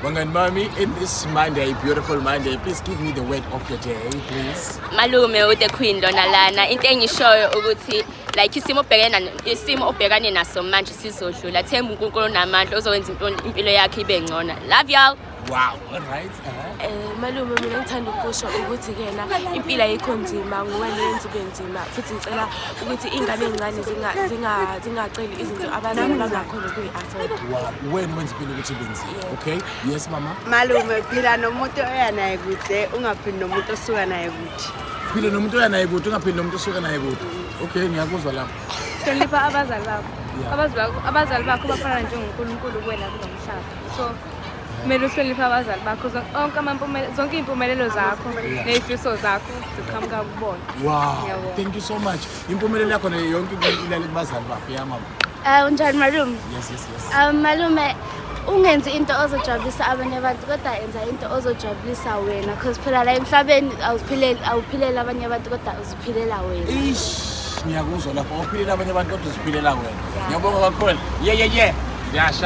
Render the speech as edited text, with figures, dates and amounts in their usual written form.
Wangani Mami, in this Monday, beautiful Monday, please give me the word of your day, please. Malume with the Queen Lona Lana into engishoyo ukuthi like isimo obhekane naso manje sizodlula themba uNkulunkulu namandla ozowenza impilo yakhe ibe ngcono. Love y'all. Wow, all right. Malume mina ngithanda ukusho ukuthi kena impilo ayikho nzima nguwena wenza ibe nzima futhi ngicela ukuthi ingane ezincane zingaceli izinto abazali bangakhona ukuyi-afford. Wow, wena wenza impilo ukuthi ibe nzima. Okay? Yes, mama. Malume phila nomuntu oya naye kude ungaphili nomuntu osuka naye kude. Phila nomuntu oya naye kude ungaphili nomuntu osuka naye kude. Okay, ngiyakuzwa lapho. Hlonipha abazali bakho. Abazali bakho bafana njengoNkulunkulu kuwena kulo mhlaba. So kumele uhloniphe abazali bakho zonke impumelelo zakho nezifiso zakho ziqhamuka kubona. Wow, thank you so much. Impumelelo yakho yonke into ilale kubazali bakho ya mama. Unjani malume? Yes. Malume ungenzi into ozojabulisa abanye abantu kodwa enza into ozojabulisa wena because phela la emhlabeni awuphilela abanye abantu kodwa uziphilela wena. Ngiyakuzwa lapho awuphilela abanye abantu kodwa uziphilela wena. Ngiyabonga kakhulu. Yeah. Yasha.